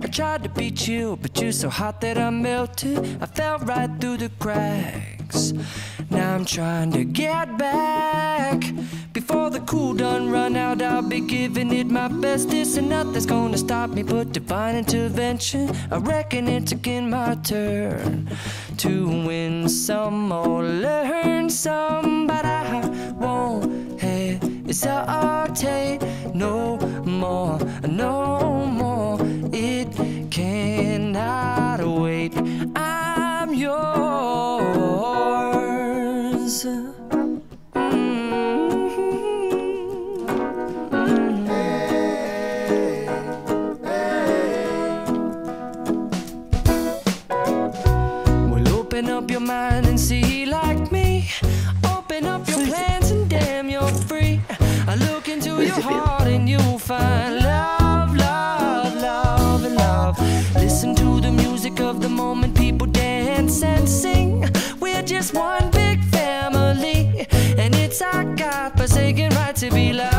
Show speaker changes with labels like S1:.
S1: I tried to be chill, but you're so hot that I melted. I fell right through the cracks. Now I'm trying to get back. Before the cool done run out, I'll be giving it my bestest, and nothing's gonna stop me but divine intervention. I reckon it's again my turn to win some or learn some, but I won't hesitate no more, no more. It cannot wait. I'm yours. Open up your mind and see like me. Open up your plans and damn, you're free. I look into your heart and you'll find love, love, love, and love. Listen to the music of the moment, people dance and sing. We're just one big family, and it's our God-forsaken right to be loved.